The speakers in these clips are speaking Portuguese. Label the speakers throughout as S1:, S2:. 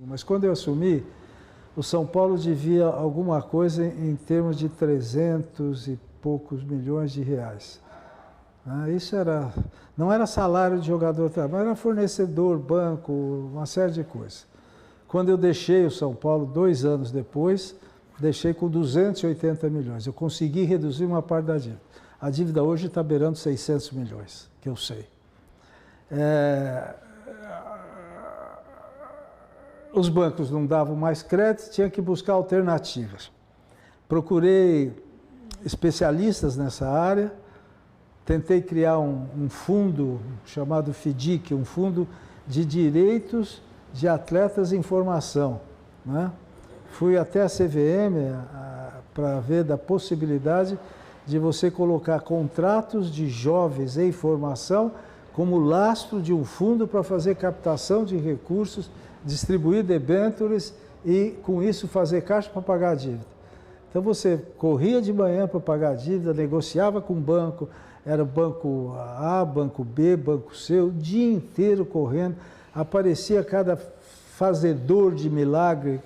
S1: Mas quando eu assumi, o São Paulo devia alguma coisa em termos de 300 e poucos milhões de reais. Isso não era salário de jogador, mas era fornecedor, banco, uma série de coisas. Quando eu deixei o São Paulo, 2 anos depois, deixei com 280 milhões. Eu consegui reduzir uma parte da dívida. A dívida hoje está beirando 600 milhões, que eu sei. Os bancos não davam mais crédito, tinha que buscar alternativas. Procurei especialistas nessa área, tentei criar um fundo chamado FDIC, um fundo de direitos de atletas em formação, né? Fui até a CVM para ver da possibilidade de você colocar contratos de jovens em formação como lastro de um fundo para fazer captação de recursos, distribuir debêntures e, com isso, fazer caixa para pagar a dívida. Então, você corria de manhã para pagar a dívida, negociava com o banco, era banco A, banco B, banco C, o dia inteiro correndo, aparecia cada fazedor de milagre,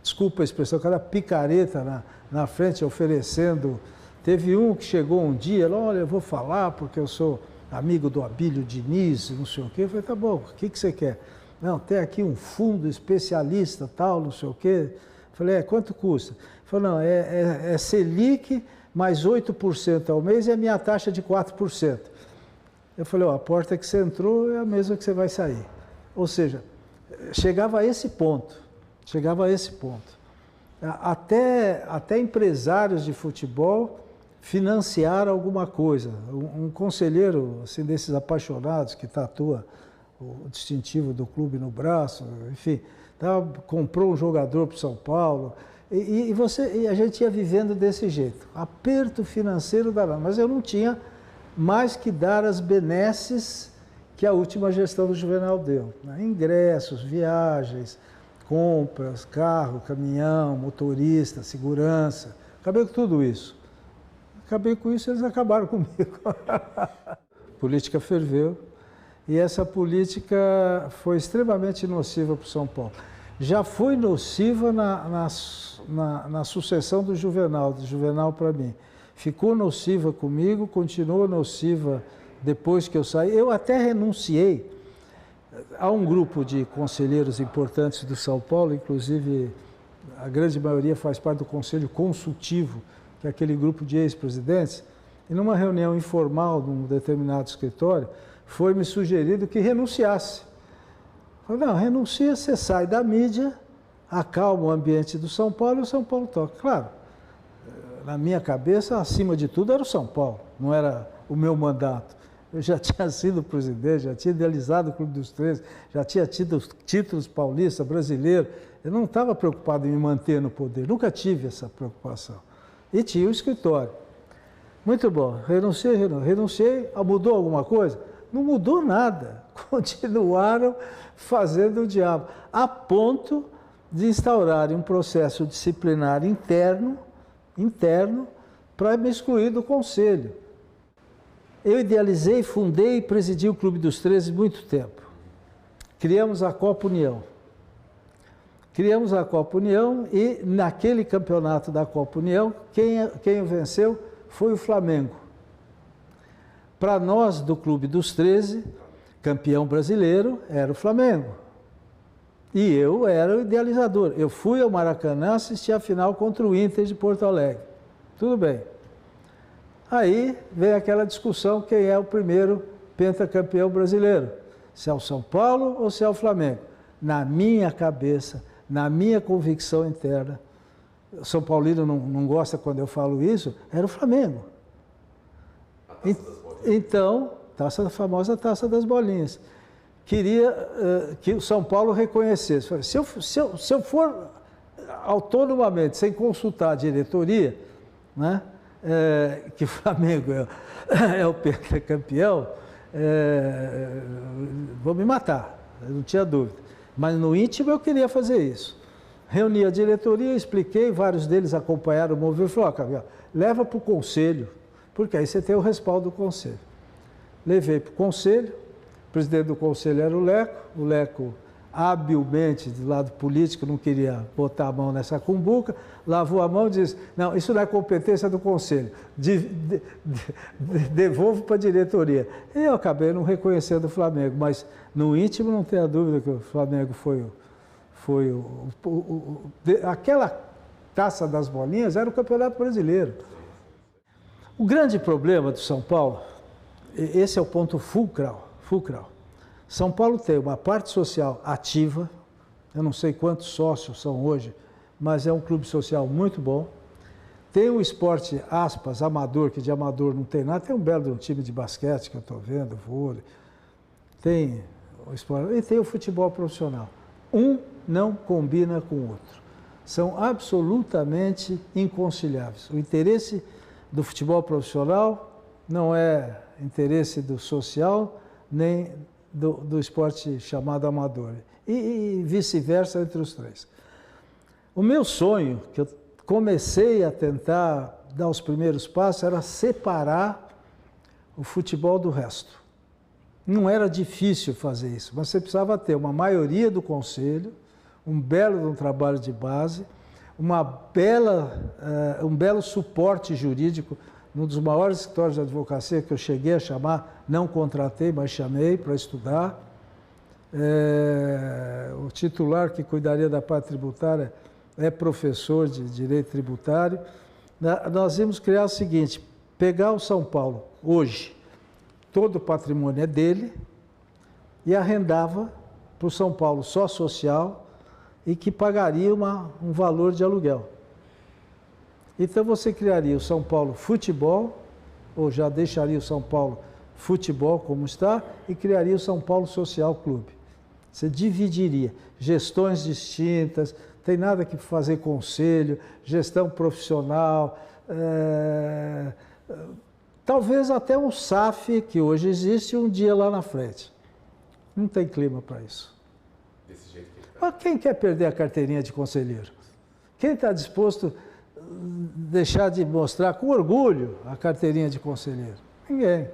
S1: desculpa a expressão, cada picareta na frente oferecendo. Teve um que chegou um dia, olha, eu vou falar porque eu sou amigo do Abílio Diniz, não sei o quê. Eu falei, tá bom, o que você quer? Não, tem aqui um fundo especialista, tal, não sei o quê. Eu falei, quanto custa? Ele falou, não, é Selic mais 8% ao mês e a minha taxa de 4%. Eu falei, a porta que você entrou é a mesma que você vai sair. Ou seja, chegava a esse ponto, Até empresários de futebol financiaram alguma coisa. Um conselheiro assim, desses apaixonados que tatua o distintivo do clube no braço, enfim, comprou um jogador para o São Paulo. E a gente ia vivendo desse jeito, aperto financeiro danado, mas eu não tinha mais que dar as benesses que a última gestão do Juvenal deu, né? Ingressos, viagens, compras, carro, caminhão, motorista, segurança. Acabei com tudo isso. Eles acabaram comigo. A política ferveu e essa política foi extremamente nociva para o São Paulo. Já foi nociva na sucessão do Juvenal para mim. Ficou nociva comigo, continuou nociva depois que eu saí. Eu até renunciei. Há um grupo de conselheiros importantes do São Paulo, inclusive a grande maioria faz parte do Conselho Consultivo, que é aquele grupo de ex-presidentes, e numa reunião informal num determinado escritório, foi-me sugerido que renunciasse. Eu falei, não, renuncia, você sai da mídia, acalma o ambiente do São Paulo e o São Paulo toca. Claro, na minha cabeça, acima de tudo, era o São Paulo, não era o meu mandato. Eu já tinha sido presidente, já tinha idealizado o Clube dos 13, já tinha tido os títulos paulista, brasileiro. Eu não estava preocupado em me manter no poder, nunca tive essa preocupação. E tinha o escritório. Muito bom, renunciei. Mudou alguma coisa? Não mudou nada. Continuaram fazendo o diabo, a ponto de instaurarem um processo disciplinar interno para me excluir do conselho. Eu idealizei, fundei e presidi o Clube dos 13 muito tempo. Criamos a Copa União. E naquele campeonato da Copa União, quem o venceu foi o Flamengo. Para nós do Clube dos 13, campeão brasileiro era o Flamengo. E eu era o idealizador. Eu fui ao Maracanã assistir a final contra o Inter de Porto Alegre. Tudo bem. Aí vem aquela discussão, quem é o primeiro pentacampeão brasileiro? Se é o São Paulo ou se é o Flamengo? Na minha cabeça, na minha convicção interna, o São Paulino não gosta quando eu falo isso, era o Flamengo. Então, a famosa taça das bolinhas. Queria que o São Paulo reconhecesse. Se eu for autonomamente, sem consultar a diretoria, né? Que o Flamengo é o pentacampeão, vão me matar, eu não tinha dúvida. Mas no íntimo eu queria fazer isso. Reuni a diretoria, expliquei, vários deles acompanharam o movimento e falaram, leva para o conselho, porque aí você tem o respaldo do conselho. Levei para o conselho, o presidente do conselho era o Leco habilmente, do lado político, não queria botar a mão nessa cumbuca, lavou a mão e disse, não, isso não é competência do Conselho, devolvo para a diretoria. E eu acabei não reconhecendo o Flamengo, mas no íntimo não tenha dúvida que o Flamengo aquela Taça das Bolinhas era o Campeonato Brasileiro. O grande problema do São Paulo, esse é o ponto fulcral. São Paulo tem uma parte social ativa, eu não sei quantos sócios são hoje, mas é um clube social muito bom. Tem o esporte, aspas, amador, que de amador não tem nada, tem um belo time de basquete que eu estou vendo, vôlei, tem o esporte, e tem o futebol profissional. Um não combina com o outro. São absolutamente inconciliáveis. O interesse do futebol profissional não é interesse do social, nem do esporte chamado amador. E vice-versa entre os três. O meu sonho, que eu comecei a tentar dar os primeiros passos, era separar o futebol do resto. Não era difícil fazer isso, mas você precisava ter uma maioria do conselho, um belo trabalho de base, um belo suporte jurídico. Um dos maiores escritórios de advocacia que eu cheguei a chamar, não contratei, mas chamei para estudar. O titular que cuidaria da parte tributária é professor de direito tributário. Nós íamos criar o seguinte, pegar o São Paulo, hoje, todo o patrimônio é dele, e arrendava para o São Paulo só social e que pagaria um valor de aluguel. Então você criaria o São Paulo Futebol, ou já deixaria o São Paulo Futebol como está, e criaria o São Paulo Social Clube. Você dividiria gestões distintas, tem nada que fazer conselho, gestão profissional, talvez até um SAF, que hoje existe, um dia lá na frente. Não tem clima para isso.
S2: Desse jeito que ele tá.
S1: Mas quem quer perder a carteirinha de conselheiro? Quem está disposto a deixar de mostrar com orgulho a carteirinha de conselheiro? Ninguém.